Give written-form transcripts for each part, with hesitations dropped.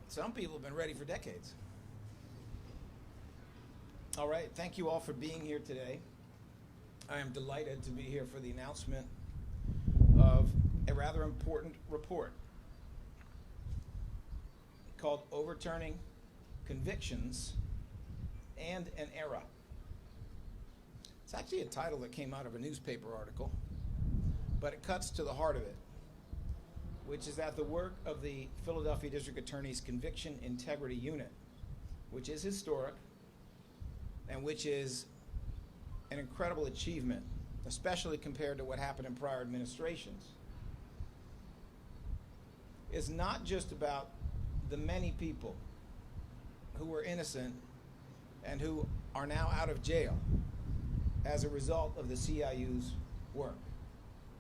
Some people have been ready for decades. All right, thank you all for being here today. I am delighted to be here for the announcement of a rather important report called Overturning Convictions and an Era. It's actually a title that came out of a newspaper article, but it cuts to the heart of it, which is that the work of the Philadelphia District Attorney's Conviction Integrity Unit, which is historic and which is an incredible achievement, especially compared to what happened in prior administrations, is not just about the many people who were innocent and who are now out of jail as a result of the CIU's work.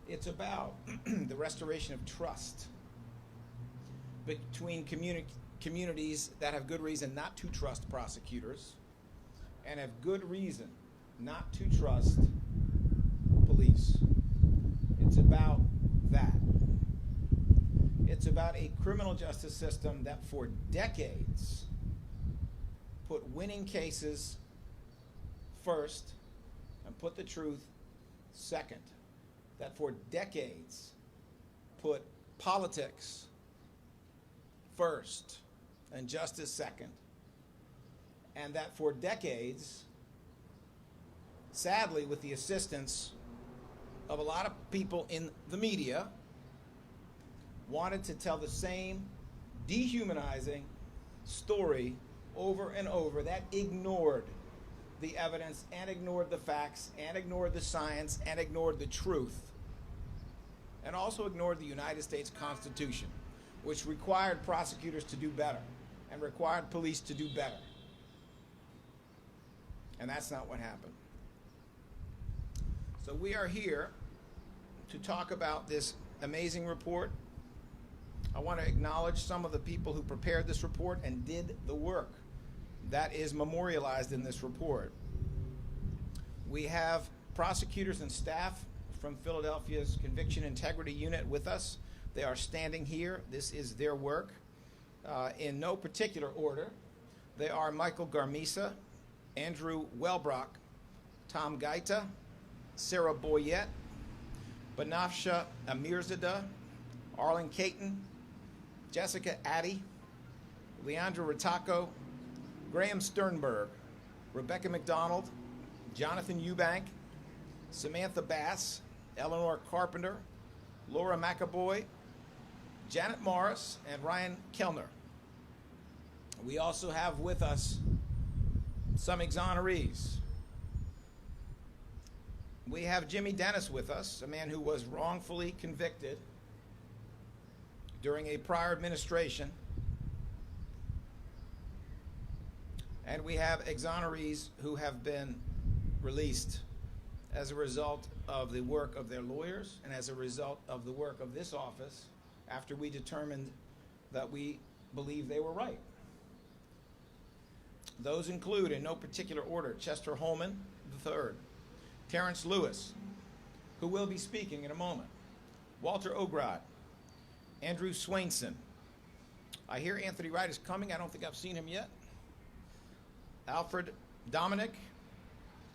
It's about the restoration of trust between communities that have good reason not to trust prosecutors and have good reason not to trust police. It's about that. It's about a criminal justice system that for decades put winning cases first and put the truth second. That for decades put politics first and justice second. And that for decades, sadly, with the assistance of a lot of people in the media, wanted to tell the same dehumanizing story over and over that ignored the evidence and ignored the facts and ignored the science and ignored the truth, and also ignored the United States Constitution, which required prosecutors to do better and required police to do better. And that's not what happened. So we are here to talk about this amazing report. I want to acknowledge some of the people who prepared this report and did the work that is memorialized in this report. We have prosecutors and staff from Philadelphia's Conviction Integrity Unit with us. They are standing here. This is their work. In no particular order, they are Michael Garmisa, Andrew Welbrock, Tom Gaita, Sarah Boyette, Banafsha Amirzadeh, Arlen Caton, Jessica Addy, Leandra Ritacco, Graham Sternberg, Rebecca McDonald, Jonathan Eubank, Samantha Bass, Eleanor Carpenter, Laura McAvoy, Janet Morris, and Ryan Kellner. We also have with us some exonerees. We have Jimmy Dennis with us, a man who was wrongfully convicted during a prior administration. And we have exonerees who have been released as a result of the work of their lawyers and as a result of the work of this office after we determined that we believe they were right. Those include, in no particular order, Chester Holman III, Terrence Lewis, who will be speaking in a moment, Walter Ograd, Andrew Swainson. I hear Anthony Wright is coming. I don't think I've seen him yet. Alfred Dominic,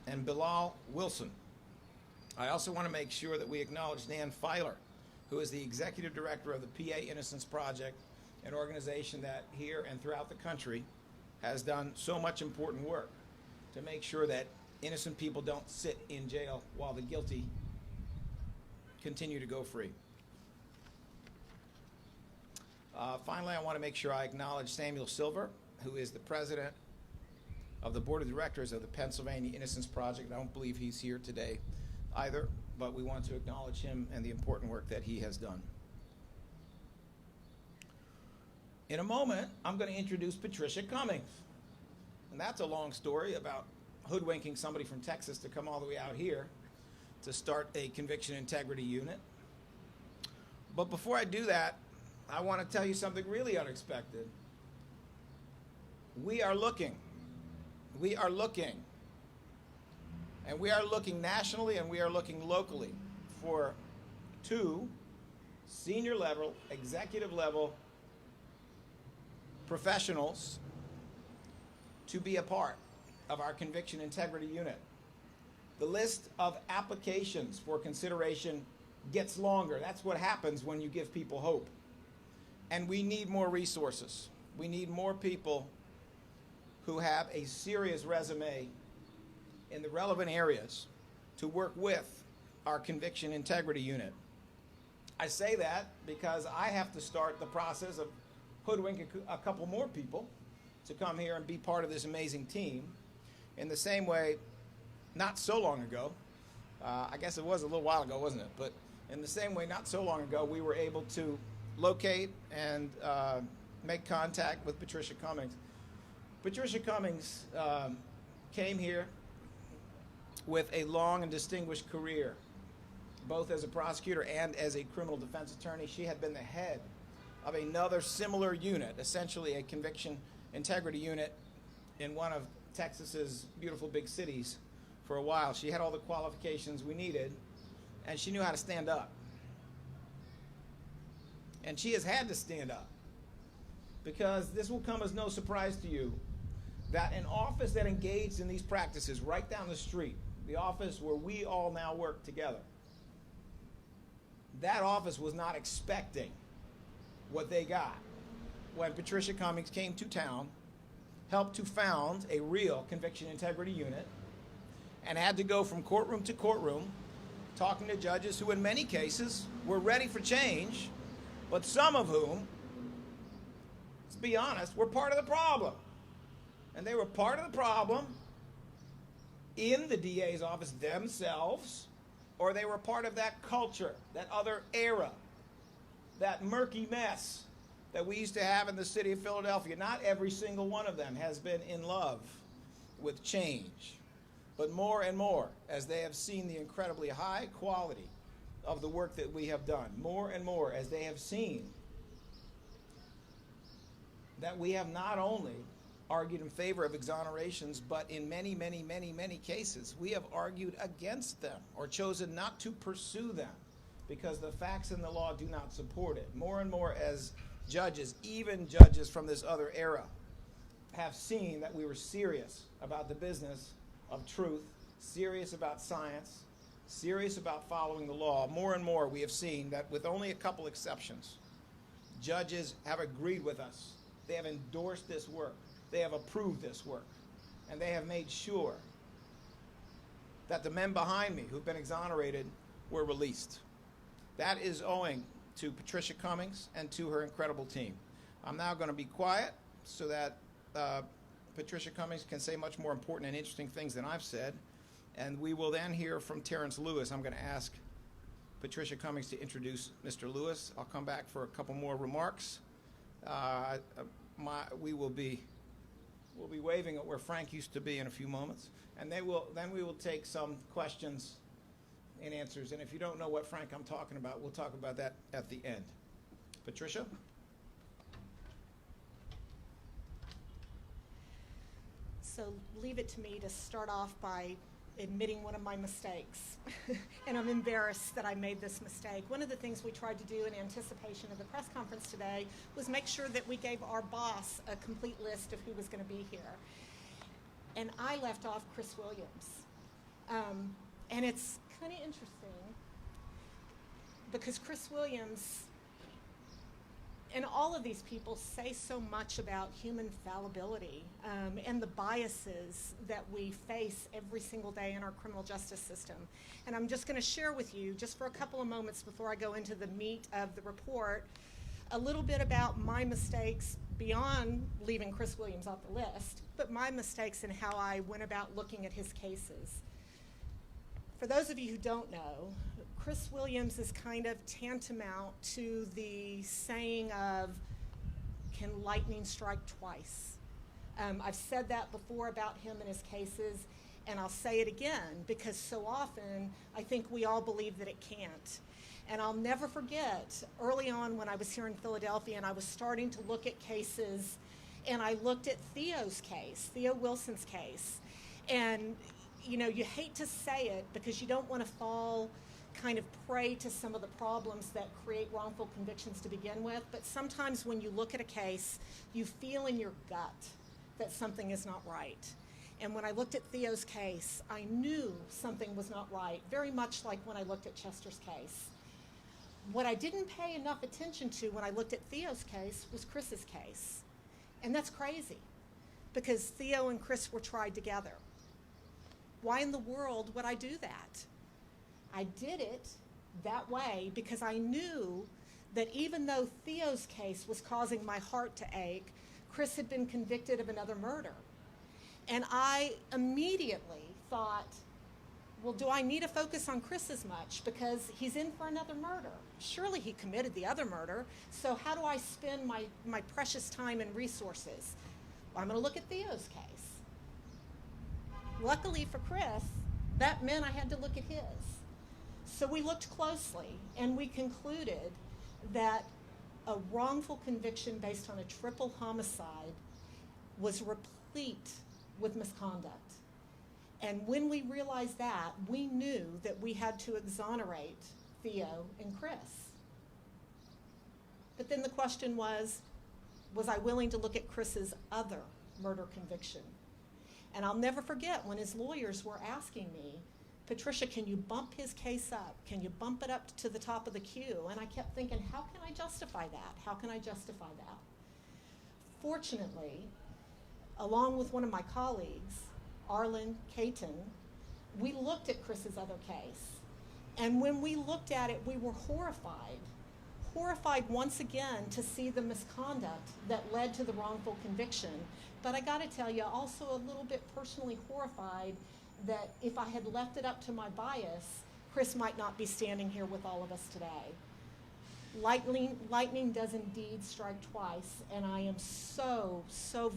and Bilal Wilson. I also want to make sure that we acknowledge Dan Filer, who is the executive director of the PA Innocence Project, an organization that here and throughout the country has done so much important work to make sure that innocent people don't sit in jail while the guilty continue to go free. Finally, I want to make sure I acknowledge Samuel Silver, who is the president of the board of directors of the Pennsylvania Innocence Project. I don't believe he's here today either, but we want to acknowledge him and the important work that he has done. In a moment, I'm going to introduce Patricia Cummings. And that's a long story about hoodwinking somebody from Texas to come all the way out here to start a conviction integrity unit. But before I do that, I want to tell you something really unexpected. We are looking. We are looking. And we are looking nationally and we are looking locally for 2 senior level, executive level professionals to be a part of our conviction integrity unit. The list of applications for consideration gets longer. That's what happens when you give people hope. And we need more resources. We need more people who have a serious resume in the relevant areas to work with our conviction integrity unit. I say that because I have to start the process of hoodwinking a couple more people to come here and be part of this amazing team. In the same way, not so long ago, I guess it was a little while ago, wasn't it? But in the same way, not so long ago, we were able to locate and make contact with Patricia Cummings. Patricia Cummings came here with a long and distinguished career, both as a prosecutor and as a criminal defense attorney. She had been the head of another similar unit, essentially a conviction integrity unit in one of Texas's beautiful big cities for a while. She had all the qualifications we needed, and she knew how to stand up. And she has had to stand up, because this will come as no surprise to you that an office that engaged in these practices right down the street, the office where we all now work together, that office was not expecting what they got when Patricia Cummings came to town, helped to found a real conviction integrity unit, and had to go from courtroom to courtroom talking to judges who in many cases were ready for change, but some of whom, let's be honest, were part of the problem. And they were part of the problem in the DA's office themselves, or they were part of that culture, that other era, that murky mess that we used to have in the city of Philadelphia. Not every single one of them has been in love with change, but more and more, as they have seen the incredibly high quality of the work that we have done, more and more as they have seen that we have not only argued in favor of exonerations, but in many, many, many, many cases, we have argued against them or chosen not to pursue them because the facts and the law do not support it. More and more as judges, even judges from this other era, have seen that we were serious about the business of truth, serious about science, serious about following the law. More and more we have seen that with only a couple exceptions, judges have agreed with us. They have endorsed this work. They have approved this work. And they have made sure that the men behind me who've been exonerated were released. That is owing to Patricia Cummings and to her incredible team. I'm now going to be quiet so that Patricia Cummings can say much more important and interesting things than I've said. And we will then hear from Terrence Lewis. I'm going to ask Patricia Cummings to introduce Mr. Lewis. I'll come back for a couple more remarks. We'll be waving at where Frank used to be in a few moments. And then we will take some questions and answers. And if you don't know what Frank I'm talking about, we'll talk about that at the end. Patricia? So leave it to me to start off by admitting one of my mistakes. And I'm embarrassed that I made this mistake. One of the things we tried to do in anticipation of the press conference today was make sure that we gave our boss a complete list of who was going to be here. And I left off Chris Williams. And it's kind of interesting because Chris Williams and all of these people say so much about human fallibility and the biases that we face every single day in our criminal justice system. And I'm just going to share with you, just for a couple of moments before I go into the meat of the report, a little bit about my mistakes beyond leaving Chris Williams off the list, but my mistakes in how I went about looking at his cases. For those of you who don't know, Chris Williams is kind of tantamount to the saying of, can lightning strike twice? I've said that before about him and his cases, and I'll say it again because so often I think we all believe that it can't. And I'll never forget, early on when I was here in Philadelphia and I was starting to look at cases, and I looked at Theo's case, Theo Wilson's case, and you know, you hate to say it because you don't want to fall kind of prey to some of the problems that create wrongful convictions to begin with, but sometimes when you look at a case, you feel in your gut that something is not right. And when I looked at Theo's case, I knew something was not right, very much like when I looked at Chester's case. What I didn't pay enough attention to when I looked at Theo's case was Chris's case. And that's crazy, because Theo and Chris were tried together. Why in the world would I do that? I did it that way because I knew that even though Theo's case was causing my heart to ache, Chris had been convicted of another murder. And I immediately thought, well, do I need to focus on Chris as much because he's in for another murder? Surely he committed the other murder, so how do I spend my precious time and resources? Well, I'm going to look at Theo's case. Luckily for Chris, that meant I had to look at his. So we looked closely, and we concluded that a wrongful conviction based on a triple homicide was replete with misconduct. And when we realized that, we knew that we had to exonerate Theo and Chris. But then the question was I willing to look at Chris's other murder conviction? And I'll never forget when his lawyers were asking me, Patricia, can you bump his case up? Can you bump it up to the top of the queue? And I kept thinking, how can I justify that? How can I justify that? Fortunately, along with one of my colleagues, Arlen Caton, we looked at Chris's other case. And when we looked at it, we were horrified once again to see the misconduct that led to the wrongful conviction. But I gotta tell you, also a little bit personally horrified that if I had left it up to my bias, Chris might not be standing here with all of us today. Lightning does indeed strike twice, and I am so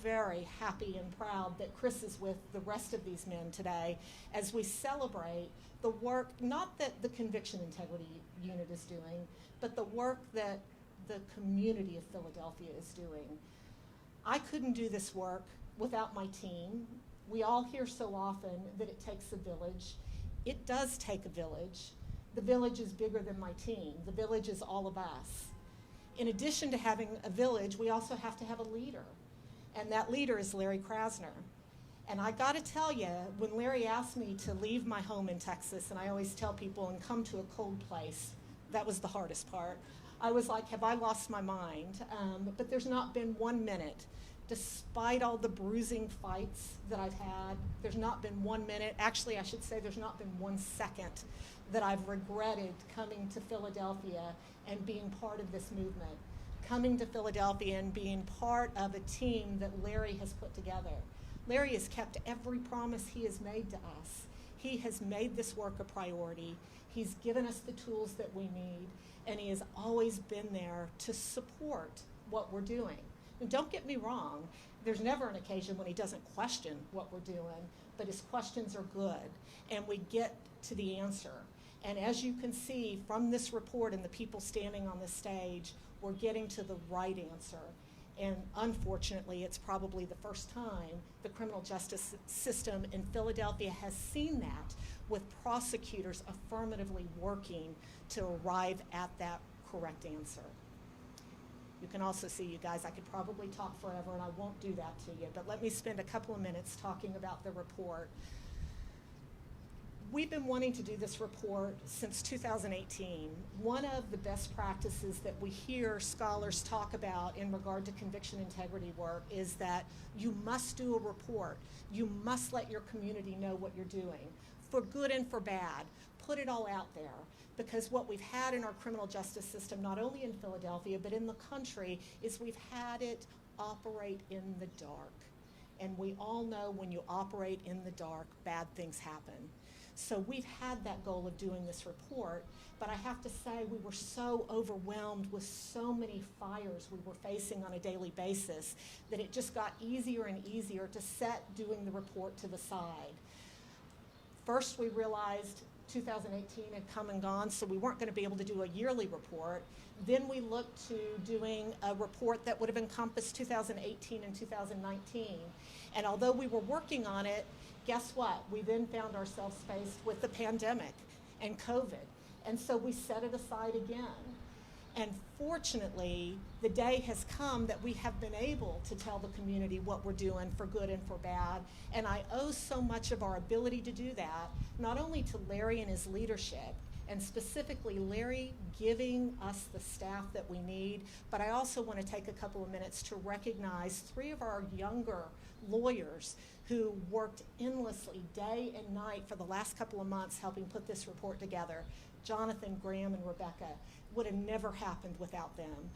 very happy and proud that Chris is with the rest of these men today as we celebrate the work, not that the Conviction Integrity Unit is doing, but the work that the community of Philadelphia is doing. I couldn't do this work without my team. We all hear so often that it takes a village. It does take a village. The village is bigger than my team. The village is all of us. In addition to having a village, we also have to have a leader. And that leader is Larry Krasner. And I gotta tell you, when Larry asked me to leave my home in Texas, and I always tell people, and come to a cold place, that was the hardest part. I was like, have I lost my mind? But there's not been 1 minute, despite all the bruising fights that I've had, there's not been 1 minute, actually I should say there's not been 1 second that I've regretted coming to Philadelphia and being part of this movement. Coming to Philadelphia and being part of a team that Larry has put together. Larry has kept every promise he has made to us. He has made this work a priority. He's given us the tools that we need, and he has always been there to support what we're doing. And don't get me wrong, there's never an occasion when he doesn't question what we're doing, but his questions are good, and we get to the answer. And as you can see from this report and the people standing on this stage, we're getting to the right answer. And unfortunately, it's probably the first time the criminal justice system in Philadelphia has seen that, with prosecutors affirmatively working to arrive at that correct answer. You can also see, you guys, I could probably talk forever, and I won't do that to you, but let me spend a couple of minutes talking about the report. We've been wanting to do this report since 2018. One of the best practices that we hear scholars talk about in regard to conviction integrity work is that you must do a report. You must let your community know what you're doing, for good and for bad. Put it all out there, because what we've had in our criminal justice system, not only in Philadelphia, but in the country, is we've had it operate in the dark. And we all know when you operate in the dark, bad things happen. So we've had that goal of doing this report, but I have to say we were so overwhelmed with so many fires we were facing on a daily basis that it just got easier and easier to set doing the report to the side. First, we realized 2018 had come and gone, so we weren't going to be able to do a yearly report. Then we looked to doing a report that would have encompassed 2018 and 2019. And although we were working on it, guess what? We then found ourselves faced with the pandemic and COVID. And so we set it aside again. And fortunately, the day has come that we have been able to tell the community what we're doing for good and for bad. And I owe so much of our ability to do that, not only to Larry and his leadership, and specifically Larry giving us the staff that we need, but I also want to take a couple of minutes to recognize 3 of our younger lawyers who worked endlessly day and night for the last couple of months helping put this report together. Jonathan, Graham, and Rebecca. Would have never happened without them.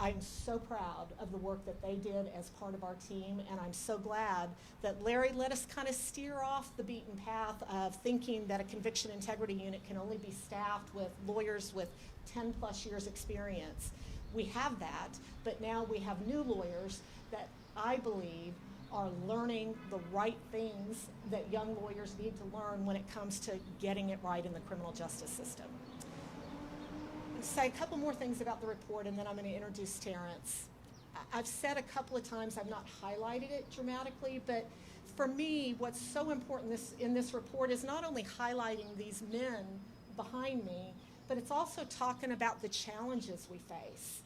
I'm so proud of the work that they did as part of our team, and I'm so glad that Larry let us kind of steer off the beaten path of thinking that a conviction integrity unit can only be staffed with lawyers with 10 plus years experience. We have that, but now we have new lawyers that I believe are learning the right things that young lawyers need to learn when it comes to getting it right in the criminal justice system. Say a couple more things about the report, and then I'm going to introduce Terrence. I've said a couple of times, I've not highlighted it dramatically, but for me, what's so important in this report is not only highlighting these men behind me, but it's also talking about the challenges we face.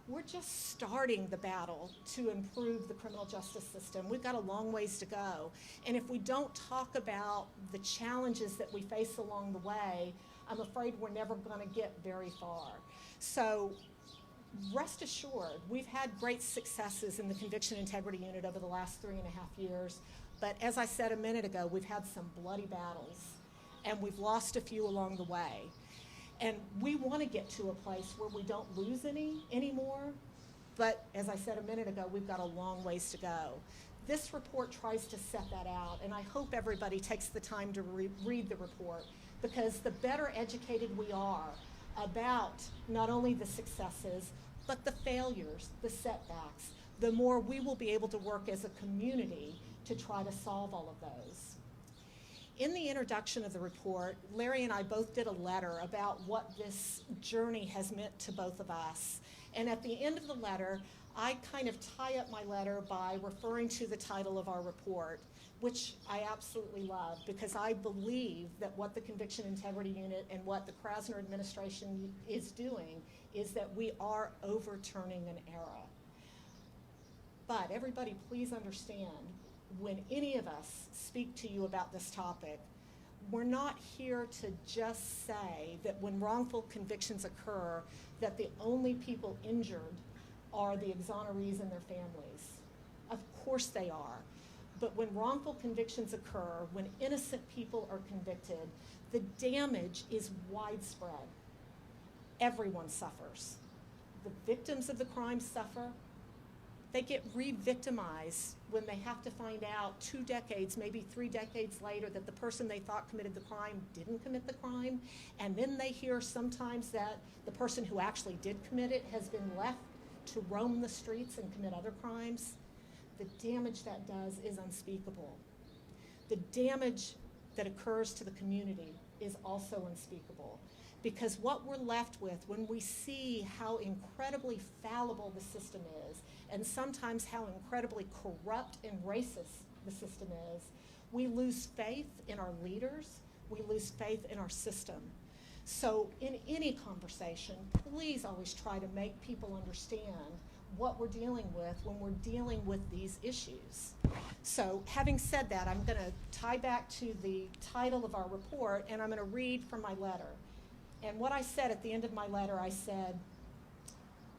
We're just starting the battle to improve the criminal justice system. We've got a long ways to go. And if we don't talk about the challenges that we face along the way, I'm afraid we're never going to get very far. So rest assured, we've had great successes in the Conviction Integrity Unit over the last 3.5 years. But as I said a minute ago, we've had some bloody battles, and we've lost a few along the way. And we want to get to a place where we don't lose any anymore. But as I said a minute ago, we've got a long ways to go. This report tries to set that out, and I hope everybody takes the time to read the report, because the better educated we are about not only the successes, but the failures, the setbacks, the more we will be able to work as a community to try to solve all of those. In the introduction of the report, Larry and I both did a letter about what this journey has meant to both of us. And at the end of the letter, I kind of tie up my letter by referring to the title of our report, which I absolutely love, because I believe that what the Conviction Integrity Unit and what the Krasner administration is doing is that we are overturning an era. But everybody, please understand, when any of us speak to you about this topic, we're not here to just say that when wrongful convictions occur, that the only people injured are the exonerees and their families. Of course they are. But when wrongful convictions occur, when innocent people are convicted, the damage is widespread. Everyone suffers. The victims of the crime suffer. They get re-victimized when they have to find out 2 decades, maybe 3 decades later, that the person they thought committed the crime didn't commit the crime. And then they hear sometimes that the person who actually did commit it has been left to roam the streets and commit other crimes. The damage that does is unspeakable. The damage that occurs to the community is also unspeakable, because what we're left with when we see how incredibly fallible the system is, and sometimes how incredibly corrupt and racist the system is, we lose faith in our leaders, we lose faith in our system. So in any conversation, please always try to make people understand what we're dealing with when we're dealing with these issues. So having said that, I'm going to tie back to the title of our report, and I'm going to read from my letter. And what I said at the end of my letter, I said,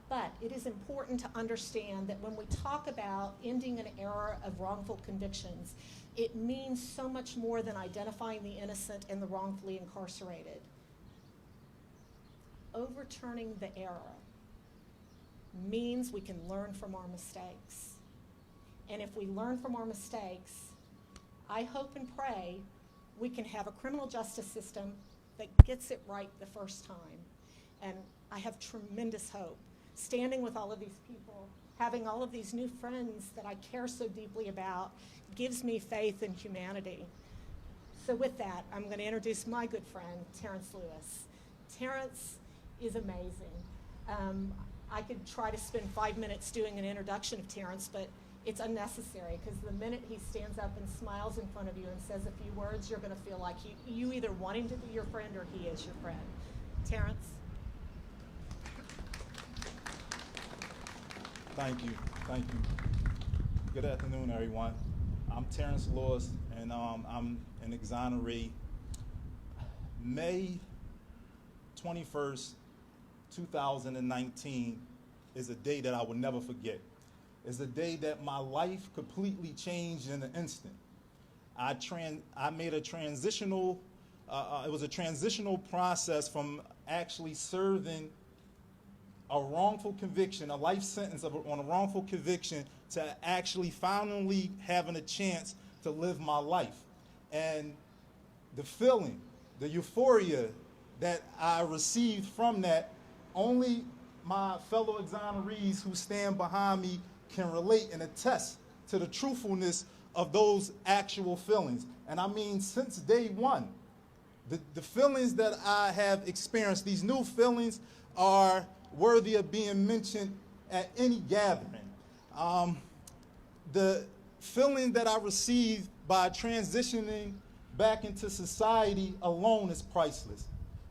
but it is important to understand that when we talk about ending an era of wrongful convictions, it means so much more than identifying the innocent and the wrongfully incarcerated. Overturning the era means we can learn from our mistakes. And if we learn from our mistakes, I hope and pray we can have a criminal justice system that gets it right the first time. And I have tremendous hope. Standing with all of these people, having all of these new friends that I care so deeply about, gives me faith in humanity. So with that, I'm going to introduce my good friend, Terrence Lewis. Terrence is amazing. I could try to spend 5 minutes doing an introduction of Terrence, but it's unnecessary, because the minute he stands up and smiles in front of you and says a few words, you're going to feel like you either want him to be your friend or he is your friend. Terrence. Thank you. Thank you. Good afternoon, everyone. I'm Terrence Lewis, and I'm an exoneree. May 21st, 2019 is a day that I will never forget. It's a day that my life completely changed in an instant. I made a transitional, it was a transitional process from actually serving a wrongful conviction, a life sentence on a wrongful conviction, to actually finally having a chance to live my life. And the feeling, the euphoria that I received from that, only my fellow exonerees who stand behind me can relate and attest to the truthfulness of those actual feelings. And I mean, since day one, the feelings that I have experienced, these new feelings, are worthy of being mentioned at any gathering. The feeling that I received by transitioning back into society alone is priceless.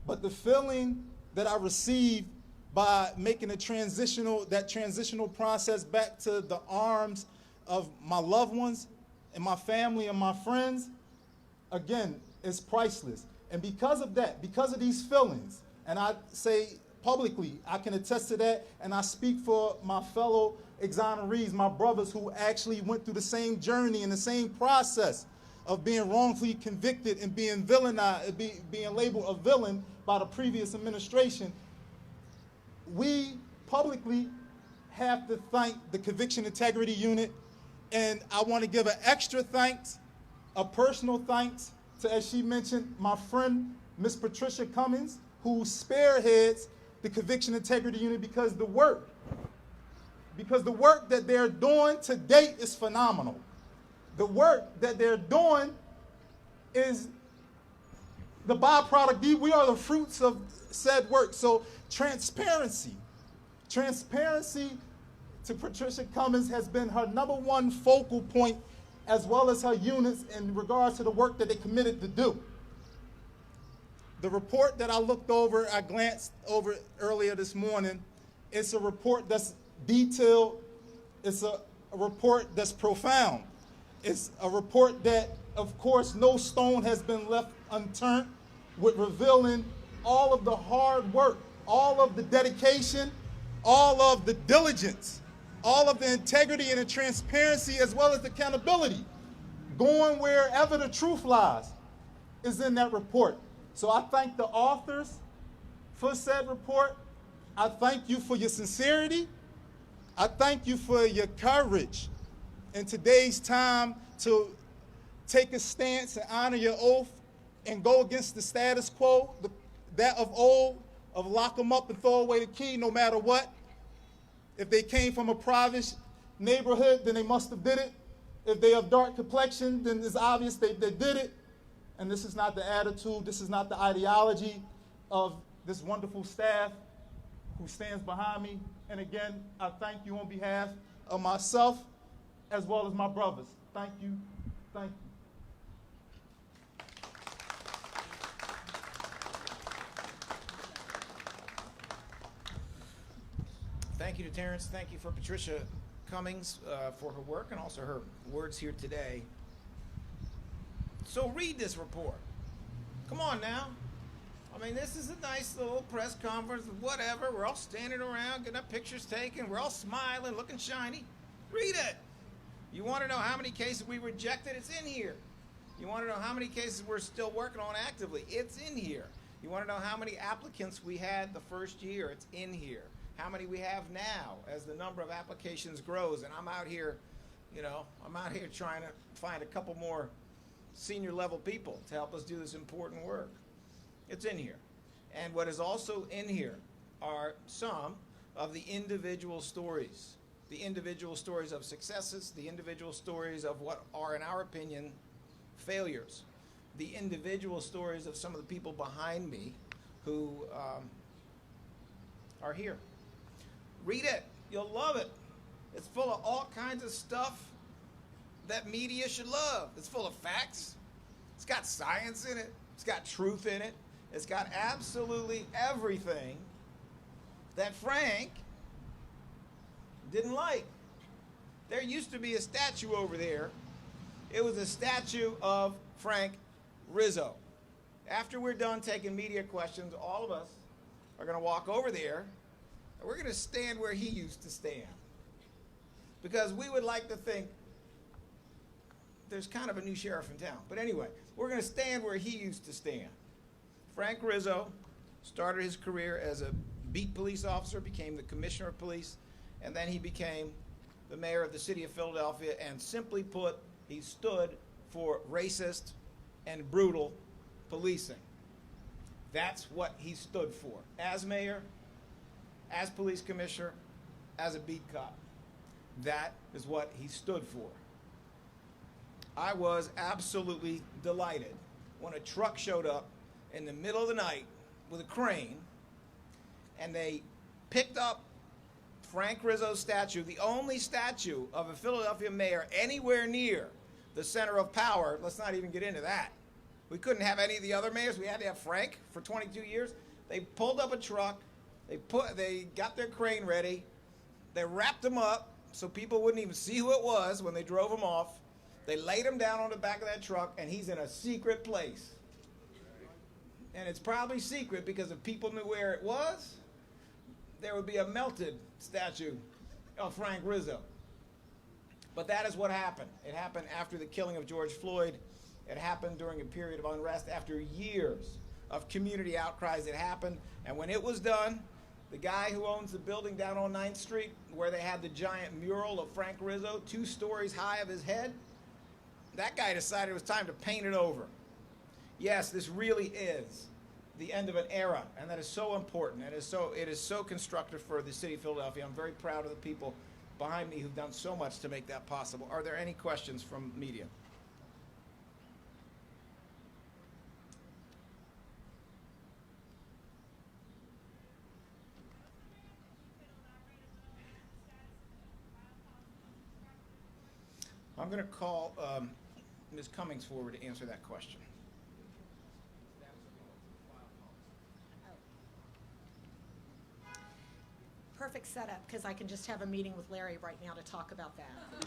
But the feeling that I received by making that transitional process back to the arms of my loved ones and my family and my friends, again, is priceless. And because of that, because of these feelings, and I say publicly, I can attest to that, and I speak for my fellow exonerees, my brothers who actually went through the same journey and the same process of being wrongfully convicted and being villainized, being labeled a villain by the previous administration. We publicly have to thank the Conviction Integrity Unit, and I want to give an extra thanks, a personal thanks to, as she mentioned, my friend, Miss Patricia Cummings, who spearheads the Conviction Integrity Unit, because the work that they're doing to date is phenomenal. The work that they're doing is the byproduct. We are the fruits of said work. So transparency to Patricia Cummings has been her #1 focal point, as well as her units, in regards to the work that they committed to do. The report that I glanced over earlier this morning, it's a report that's detailed. It's a report that's profound. It's a report that, of course, no stone has been left unturned, with revealing all of the hard work, all of the dedication, all of the diligence, all of the integrity and the transparency, as well as the accountability, going wherever the truth lies, is in that report. So I thank the authors for said report. I thank you for your sincerity. I thank you for your courage in today's time to take a stance and honor your oath and go against the status quo, that of old, of lock them up and throw away the key no matter what. If they came from a private neighborhood, then they must have did it. If they have dark complexion, then it's obvious they did it. And this is not the attitude, this is not the ideology of this wonderful staff who stands behind me. And again, I thank you on behalf of myself as well as my brothers. Thank you. Thank you. Thank you to Terrence. Thank you for Patricia Cummings for her work and also her words here today. So read this report. Come on now. I mean, this is a nice little press conference, whatever. We're all standing around, getting our pictures taken. We're all smiling, looking shiny. Read it. You want to know how many cases we rejected? It's in here. You want to know how many cases we're still working on actively? It's in here. You want to know how many applicants we had the first year? It's in here. How many we have now as the number of applications grows? And I'm out here, trying to find a couple more senior level people to help us do this important work. It's in here. And what is also in here are some of the individual stories. The individual stories of successes, the individual stories of what are, in our opinion, failures. The individual stories of some of the people behind me who are here. Read it. You'll love it. It's full of all kinds of stuff that media should love. It's full of facts. It's got science in it. It's got truth in it. It's got absolutely everything that Frank didn't like. There used to be a statue over there. It was a statue of Frank Rizzo. After we're done taking media questions, all of us are going to walk over there, and we're going to stand where he used to stand. Because we would like to think there's kind of a new sheriff in town. But anyway, we're going to stand where he used to stand. Frank Rizzo started his career as a beat police officer, became the commissioner of police, and then he became the mayor of the city of Philadelphia, and simply put, he stood for racist and brutal policing. That's what he stood for. As mayor, as police commissioner, as a beat cop. That is what he stood for. I was absolutely delighted when a truck showed up in the middle of the night with a crane, and they picked up Frank Rizzo's statue, the only statue of a Philadelphia mayor anywhere near the center of power. Let's not even get into that. We couldn't have any of the other mayors. We had to have Frank for 22 years. They pulled up a truck. They got their crane ready. They wrapped him up so people wouldn't even see who it was when they drove him off. They laid him down on the back of that truck, and he's in a secret place. And it's probably secret because if people knew where it was, there would be a melted statue of Frank Rizzo. But that is what happened. It happened after the killing of George Floyd. It happened during a period of unrest. After years of community outcries, it happened. And when it was done, the guy who owns the building down on 9th Street, where they had the giant mural of Frank Rizzo, 2 stories high of his head, that guy decided it was time to paint it over. Yes, this really is the end of an era, and that is so important. It is so constructive for the city of Philadelphia. I'm very proud of the people behind me who've done so much to make that possible. Are there any questions from media? I'm going to call Ms. Cummings forward to answer that question. Perfect setup, because I can just have a meeting with Larry right now to talk about that.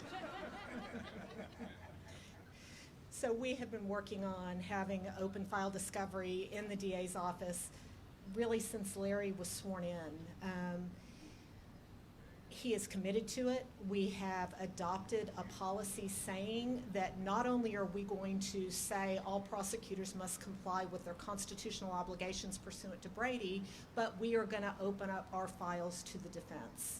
So we have been working on having open file discovery in the DA's office really since Larry was sworn in. He is committed to it. We have adopted a policy saying that not only are we going to say all prosecutors must comply with their constitutional obligations pursuant to Brady, but we are going to open up our files to the defense.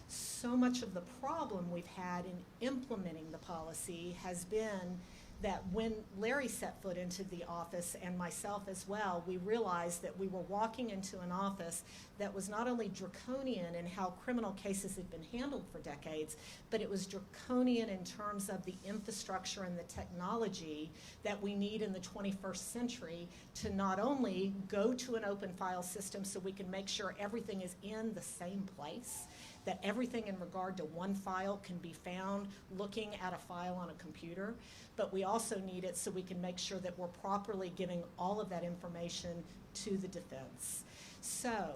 So much of the problem we've had in implementing the policy has been that when Larry set foot into the office, and myself as well, we realized that we were walking into an office that was not only draconian in how criminal cases had been handled for decades, but it was draconian in terms of the infrastructure and the technology that we need in the 21st century to not only go to an open file system so we can make sure everything is in the same place, that everything in regard to one file can be found looking at a file on a computer, but we also need it so we can make sure that we're properly giving all of that information to the defense. So,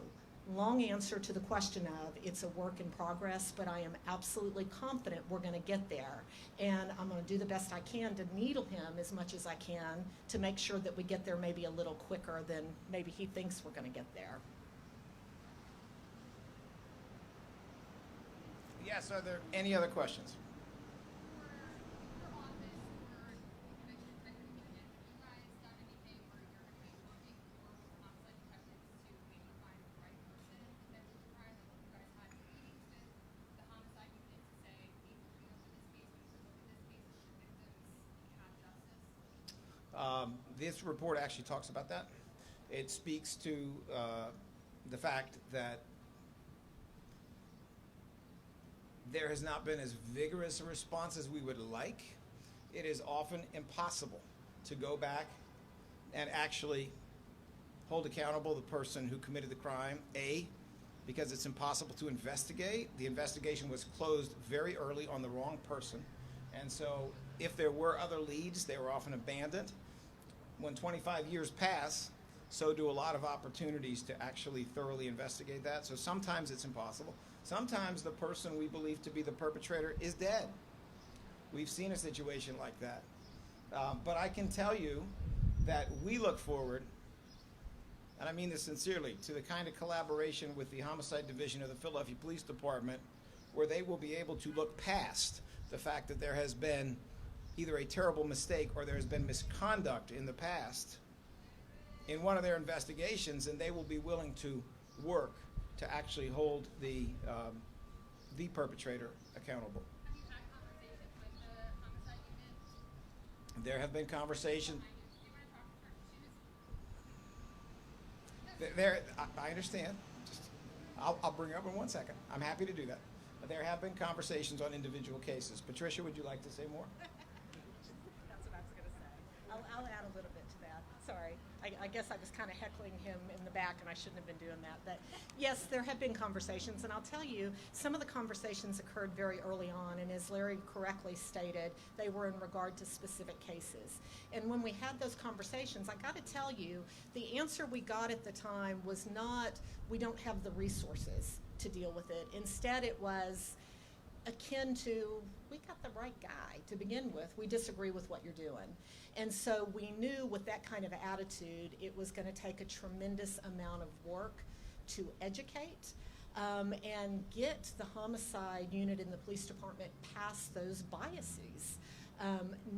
long answer to the question of it's a work in progress, but I am absolutely confident we're going to get there. And I'm going to do the best I can to needle him as much as I can to make sure that we get there maybe a little quicker than maybe he thinks we're going to get there. Yes, are there any other questions? This report actually talks about that. It speaks to the fact that there has not been as vigorous a response as we would like. It is often impossible to go back and actually hold accountable the person who committed the crime, A, because it's impossible to investigate. The investigation was closed very early on the wrong person, and so if there were other leads, they were often abandoned. When 25 years pass, so do a lot of opportunities to actually thoroughly investigate that. So sometimes it's impossible. Sometimes the person we believe to be the perpetrator is dead. We've seen a situation like that. But I can tell you that we look forward, and I mean this sincerely, to the kind of collaboration with the Homicide Division of the Philadelphia Police Department where they will be able to look past the fact that there has been either a terrible mistake or there has been misconduct in the past in one of their investigations, and they will be willing to work to actually hold the perpetrator accountable. Have you had conversations with the homicide unit? There have been conversations. Do you want to talk to her? I understand. I'll bring it up in 1 second. I'm happy to do that. But there have been conversations on individual cases. Patricia, would you like to say more? That's what I was going to say. I'll add a little bit to that. Sorry. I guess I was kind of heckling him in the back, and I shouldn't have been doing that. But yes, there have been conversations, and I'll tell you, some of the conversations occurred very early on, and as Larry correctly stated, they were in regard to specific cases. And when we had those conversations, I got to tell you, the answer we got at the time was not, we don't have the resources to deal with it. Instead, it was akin to, we got the right guy to begin with. We disagree with what you're doing. And so we knew with that kind of attitude, it was going to take a tremendous amount of work to educate and get the homicide unit in the police department past those biases.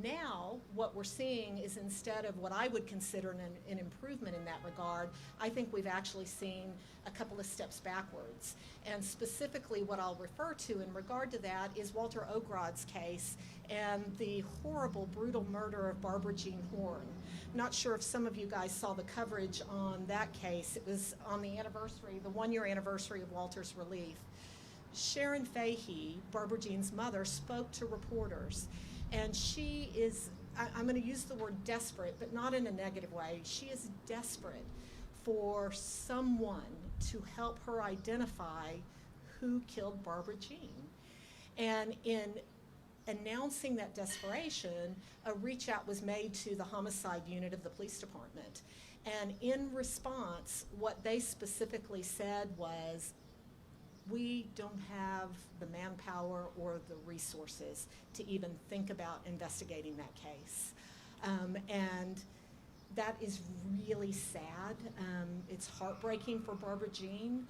Now, what we're seeing is instead of what I would consider an improvement in that regard, I think we've actually seen a couple of steps backwards. And specifically what I'll refer to in regard to that is Walter Ogrod's case and the horrible, brutal murder of Barbara Jean Horn. Not sure if some of you guys saw the coverage on that case. It was on the anniversary, the 1-year anniversary of Walter's relief. Sharon Fahey, Barbara Jean's mother, spoke to reporters. And she is, I'm going to use the word desperate, but not in a negative way. She is desperate for someone to help her identify who killed Barbara Jean. And in announcing that desperation, a reach out was made to the homicide unit of the police department. And in response, what they specifically said was, we don't have the manpower or the resources to even think about investigating that case. And that is really sad. It's heartbreaking for Barbara Jean,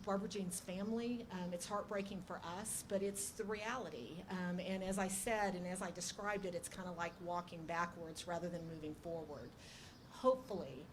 Barbara Jean's family. It's heartbreaking for us, but it's the reality. And as I said, and as I described it, it's kind of like walking backwards rather than moving forward. Hopefully,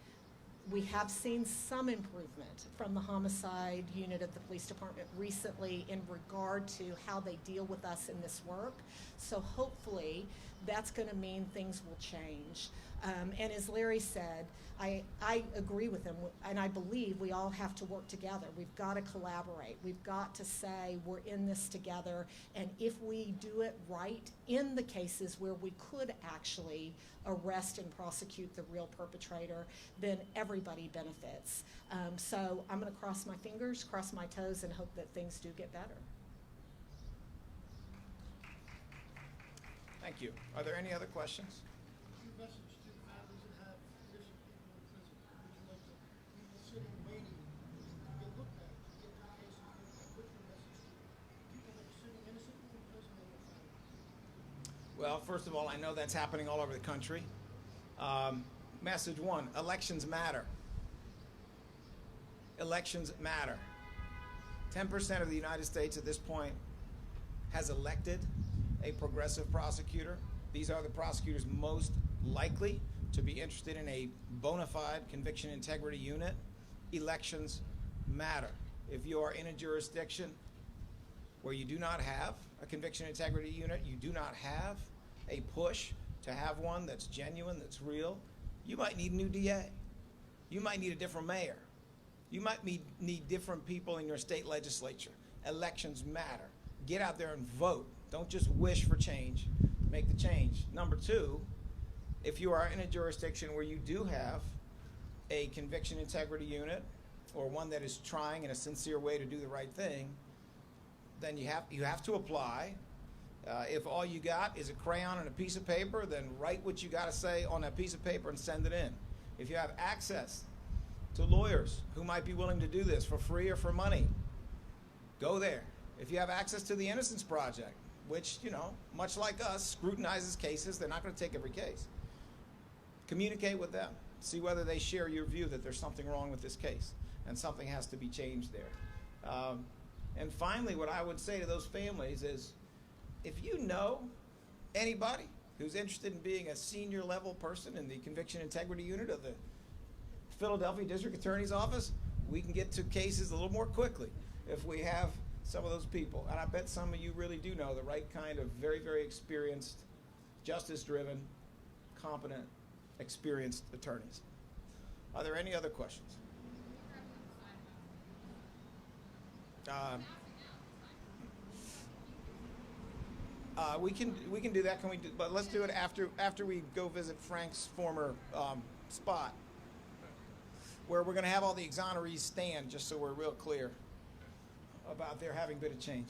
we have seen some improvement from the homicide unit of the police department recently in regard to how they deal with us in this work. So hopefully that's going to mean things will change. And as Larry said, I agree with him, and I believe we all have to work together. We've got to collaborate. We've got to say we're in this together, and if we do it right in the cases where we could actually arrest and prosecute the real perpetrator, then everybody benefits. So I'm going to cross my fingers, cross my toes, and hope that things do get better. Thank you. Are there any other questions? Your message to the families that have innocent people in prison. Would you like to people sitting waiting to get looked at, to get their cases looked at? What's your message to people that are sitting innocently in prison and their families? Well, first of all, I know that's happening all over the country. Message one, elections matter. Elections matter. 10% of the United States at this point has elected a progressive prosecutor. These are the prosecutors most likely to be interested in a bona fide conviction integrity unit. Elections matter. If you are in a jurisdiction where you do not have a conviction integrity unit, you do not have a push to have one that's genuine, that's real, you might need a new DA. You might need a different mayor. You might need different people in your state legislature. Elections matter. Get out there and vote. Don't just wish for change. Make the change. Number two, if you are in a jurisdiction where you do have a conviction integrity unit or one that is trying in a sincere way to do the right thing, then you have to apply. If all you got is a crayon and a piece of paper, then write what you got to say on that piece of paper and send it in. If you have access to lawyers who might be willing to do this for free or for money. Go there. If you have access to the Innocence Project, which, you know, much like us, scrutinizes cases, they're not going to take every case. Communicate with them. See whether they share your view that there's something wrong with this case and something has to be changed there. And finally, what I would say to those families is, if you know anybody who's interested in being a senior level person in the Conviction Integrity Unit of the Philadelphia District Attorney's Office, we can get to cases a little more quickly if we have some of those people. And I bet some of you really do know the right kind of very, very experienced, justice-driven, competent, experienced attorneys. Are there any other questions? We can do that. Can we? But let's do it after we go visit Frank's former spot, where we're going to have all the exonerees stand, just so we're real clear about there having been a change.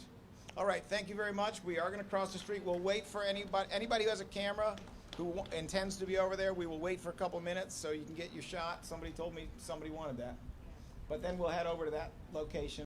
All right. Thank you very much. We are going to cross the street. We'll wait for anybody who has a camera who intends to be over there. We will wait for a couple minutes so you can get your shot. Somebody told me somebody wanted that. But then we'll head over to that location.